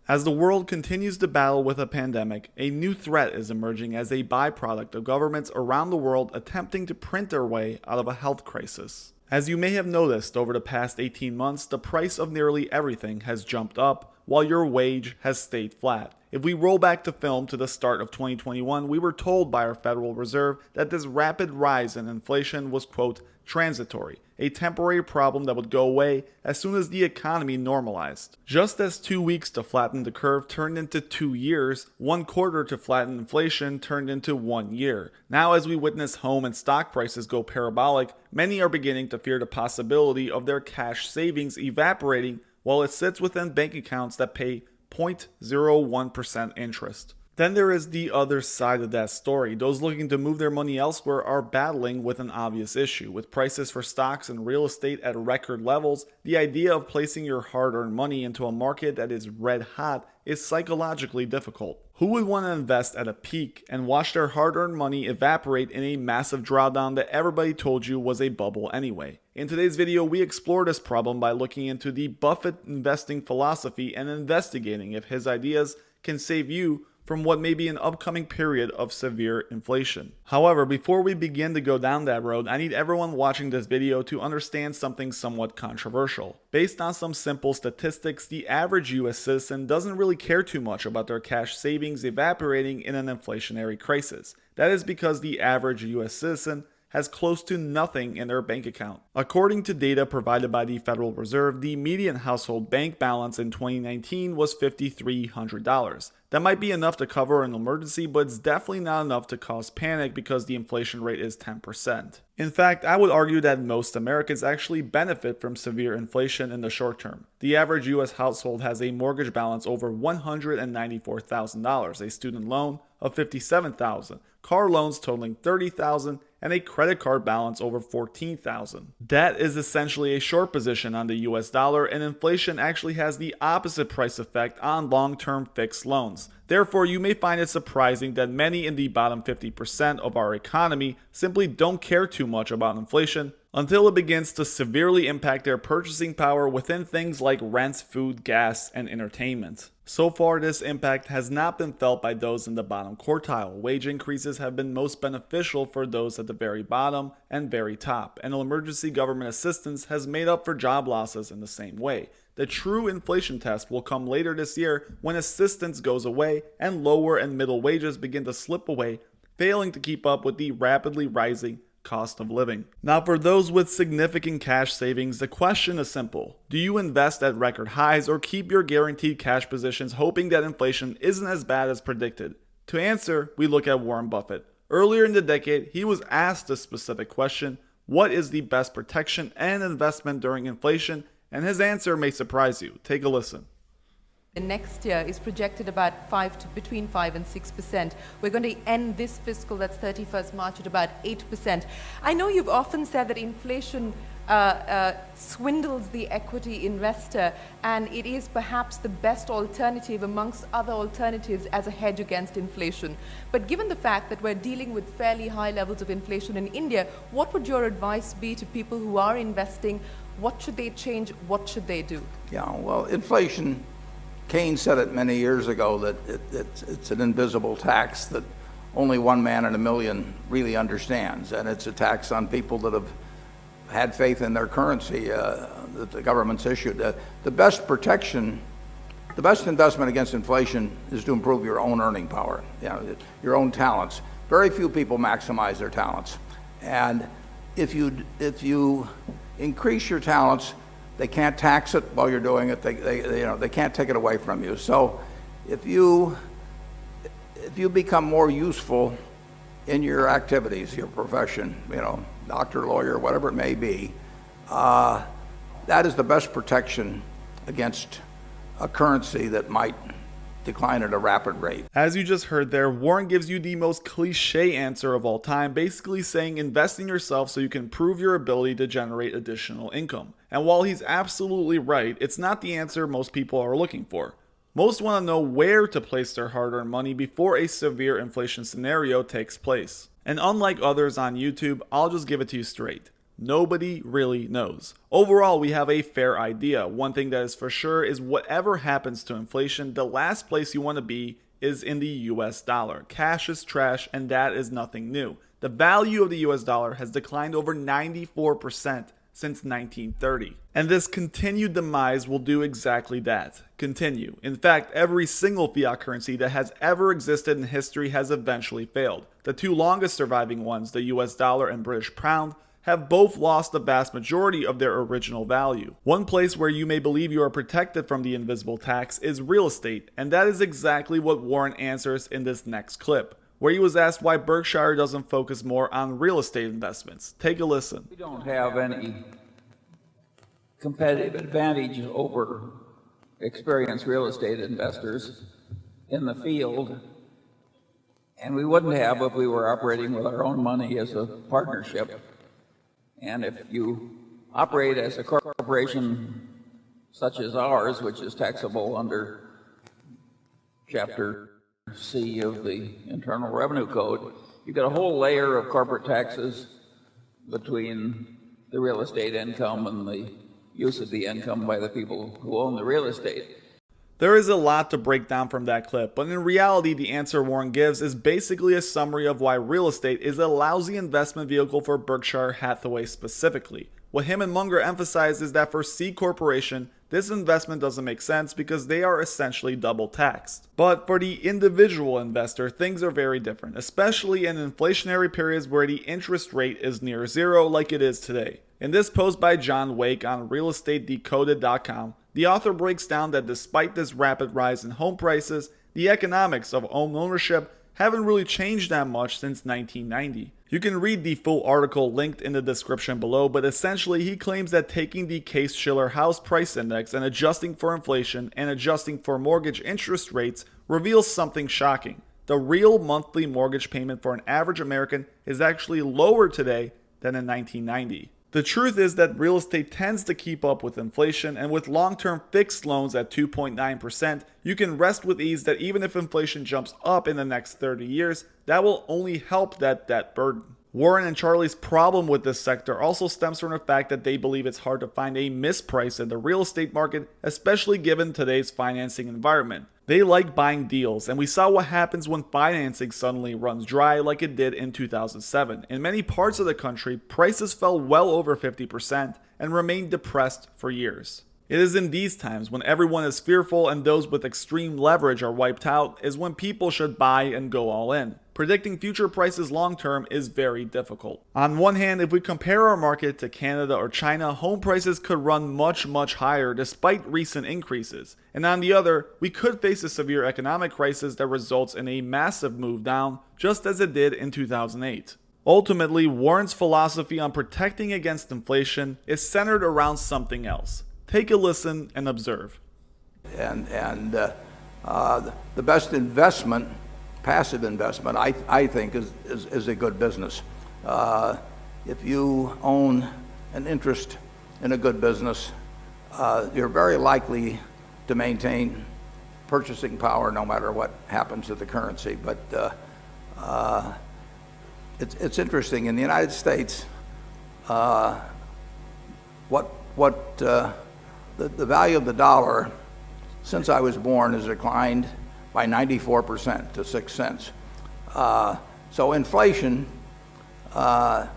As the world continues to battle with a pandemic, a new threat is emerging as a byproduct of governments around the world attempting to print their way out of a health crisis. As you may have noticed over the past 18 months, the price of nearly everything has jumped up, while your wage has stayed flat. If we roll back to film to the start of 2021, we were told by our Federal Reserve that this rapid rise in inflation was, quote, transitory, a temporary problem that would go away as soon as the economy normalized. Just as 2 weeks to flatten the curve turned into 2 years, 1 quarter to flatten inflation turned into 1 year. Now, as we witness home and stock prices go parabolic, many are beginning to fear the possibility of their cash savings evaporating while it sits within bank accounts that pay 0.01% interest. Then there is the other side of that story. Those looking to move their money elsewhere are battling with an obvious issue. With prices for stocks and real estate at record levels, the idea of placing your hard-earned money into a market that is red hot is psychologically difficult. Who would want to invest at a peak and watch their hard-earned money evaporate in a massive drawdown that everybody told you was a bubble anyway? In today's video, we explore this problem by looking into the Buffett investing philosophy and investigating if his ideas can save you from what may be an upcoming period of severe inflation. However, before we begin to go down that road, I need everyone watching this video to understand something somewhat controversial. Based on some simple statistics, the average US citizen doesn't really care too much about their cash savings evaporating in an inflationary crisis. That is because the average US citizen has close to nothing in their bank account. According to data provided by the Federal Reserve, the median household bank balance in 2019 was $5,300. That might be enough to cover an emergency, but it's definitely not enough to cause panic because the inflation rate is 10%. In fact, I would argue that most Americans actually benefit from severe inflation in the short term. The average US household has a mortgage balance over $194,000, a student loan of $57,000, car loans totaling $30,000, and a credit card balance over $14,000. That is essentially a short position on the US dollar, and inflation actually has the opposite price effect on long-term fixed loans. Therefore, you may find it surprising that many in the bottom 50% of our economy simply don't care too much about inflation until it begins to severely impact their purchasing power within things like rent, food, gas, and entertainment. So far, this impact has not been felt by those in the bottom quartile. Wage increases have been most beneficial for those at the very bottom and very top, and emergency government assistance has made up for job losses in the same way. The true inflation test will come later this year when assistance goes away and lower and middle wages begin to slip away, failing to keep up with the rapidly rising cost of living. Now, for those with significant cash savings, the question is simple. Do you invest at record highs or keep your guaranteed cash positions hoping that inflation isn't as bad as predicted? To answer, we look at Warren Buffett. Earlier in the decade, he was asked a specific question: what is the best protection and investment during inflation? And his answer may surprise you. Take a listen. The next year is projected about between 5 and 6%. We're going to end this fiscal, that's 31st March, at about 8%. I know you've often said that inflation swindles the equity investor, and it is perhaps the best alternative amongst other alternatives as a hedge against inflation. But given the fact that we're dealing with fairly high levels of inflation in India, what would your advice be to people who are investing? What should they change? What should they do? Yeah, well, inflation, Keynes said it many years ago that it's an invisible tax that only one man in a million really understands, and it's a tax on people that have had faith in their currency that the government's issued. The best protection, the best investment against inflation is to improve your own earning power, your own talents. Very few people maximize their talents, and if you increase your talents, they can't tax it while you're doing it. They can't take it away from you. So if you become more useful in your activities, your profession, doctor, lawyer, whatever it may be, that is the best protection against a currency that might decline at a rapid rate. As you just heard there, Warren gives you the most cliche answer of all time, basically saying invest in yourself so you can prove your ability to generate additional income. And while he's absolutely right, it's not the answer most people are looking for. Most want to know where to place their hard-earned money before a severe inflation scenario takes place. And unlike others on YouTube, I'll just give it to you straight. Nobody really knows. Overall, we have a fair idea. One thing that is for sure is whatever happens to inflation, the last place you want to be is in the US dollar. Cash is trash, and that is nothing new. The value of the US dollar has declined over 94% since 1930. And this continued demise will do exactly that. Continue. In fact, every single fiat currency that has ever existed in history has eventually failed. The two longest surviving ones, the US dollar and British pound, have both lost the vast majority of their original value. One place where you may believe you are protected from the invisible tax is real estate, and that is exactly what Warren answers in this next clip, where he was asked why Berkshire doesn't focus more on real estate investments. Take a listen. We don't have any competitive advantage over experienced real estate investors in the field, and we wouldn't have if we were operating with our own money as a partnership. And if you operate as a corporation such as ours, which is taxable under Chapter C of the Internal Revenue Code, you get a whole layer of corporate taxes between the real estate income and the use of the income by the people who own the real estate. There is a lot to break down from that clip, but in reality, the answer Warren gives is basically a summary of why real estate is a lousy investment vehicle for Berkshire Hathaway specifically. What him and Munger emphasize is that for C Corporation, this investment doesn't make sense because they are essentially double taxed. But for the individual investor, things are very different, especially in inflationary periods where the interest rate is near zero like it is today. In this post by John Wake on realestatedecoded.com, the author breaks down that despite this rapid rise in home prices, the economics of home ownership haven't really changed that much since 1990. You can read the full article linked in the description below, but essentially he claims that taking the Case-Shiller House Price Index and adjusting for inflation and adjusting for mortgage interest rates reveals something shocking. The real monthly mortgage payment for an average American is actually lower today than in 1990. The truth is that real estate tends to keep up with inflation, and with long-term fixed loans at 2.9%, you can rest with ease that even if inflation jumps up in the next 30 years, that will only help that debt burden. Warren and Charlie's problem with this sector also stems from the fact that they believe it's hard to find a misprice in the real estate market, especially given today's financing environment. They like buying deals, and we saw what happens when financing suddenly runs dry like it did in 2007. In many parts of the country, prices fell well over 50% and remained depressed for years. It is in these times when everyone is fearful and those with extreme leverage are wiped out is when people should buy and go all in. Predicting future prices long term is very difficult. On one hand, if we compare our market to Canada or China, home prices could run much higher despite recent increases. And on the other, we could face a severe economic crisis that results in a massive move down, just as it did in 2008. Ultimately, Warren's philosophy on protecting against inflation is centered around something else. Take a listen and observe. And the best investment, passive investment, I think is a good business. If you own an interest in a good business, you're very likely to maintain purchasing power no matter what happens to the currency. But it's interesting in the United States. The value of the dollar since I was born has declined by 94% to 6 cents. So inflation is a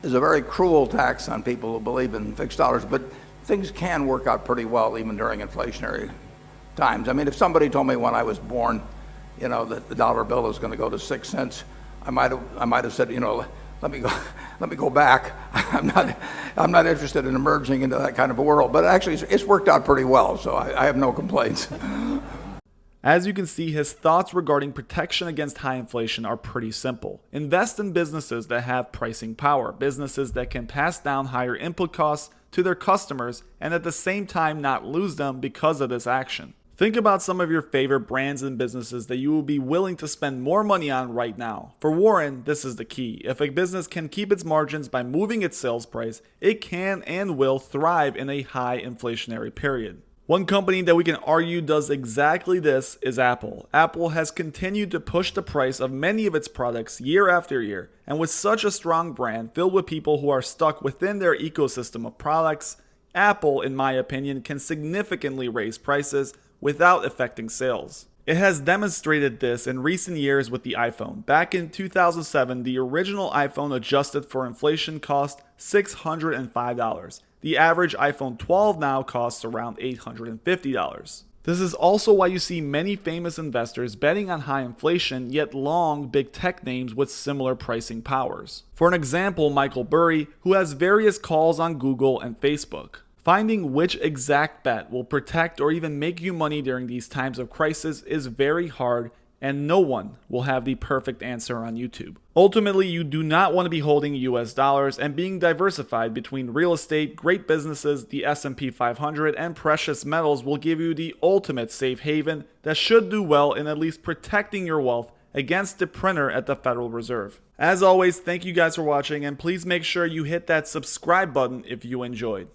very cruel tax on people who believe in fixed dollars, but things can work out pretty well even during inflationary times. I mean, if somebody told me when I was born, that the dollar bill is going to go to 6 cents, I might have said, let me go back. I'm not interested in emerging into that kind of a world. But actually, it's worked out pretty well, so I have no complaints. As you can see, his thoughts regarding protection against high inflation are pretty simple. Invest in businesses that have pricing power, businesses that can pass down higher input costs to their customers and at the same time not lose them because of this action. Think about some of your favorite brands and businesses that you will be willing to spend more money on right now. For Warren, this is the key. If a business can keep its margins by moving its sales price, it can and will thrive in a high inflationary period. One company that we can argue does exactly this is Apple. Apple has continued to push the price of many of its products year after year, and with such a strong brand filled with people who are stuck within their ecosystem of products, Apple, in my opinion, can significantly raise prices without affecting sales. It has demonstrated this in recent years with the iPhone. Back in 2007, the original iPhone adjusted for inflation cost $605. The average iPhone 12 now costs around $850. This is also why you see many famous investors betting on high inflation yet long big tech names with similar pricing powers. For an example, Michael Burry, who has various calls on Google and Facebook. Finding which exact bet will protect or even make you money during these times of crisis is very hard, and no one will have the perfect answer on YouTube. Ultimately, you do not want to be holding US dollars, and being diversified between real estate, great businesses, the S&P 500, and precious metals will give you the ultimate safe haven that should do well in at least protecting your wealth against the printer at the Federal Reserve. As always, thank you guys for watching, and please make sure you hit that subscribe button if you enjoyed.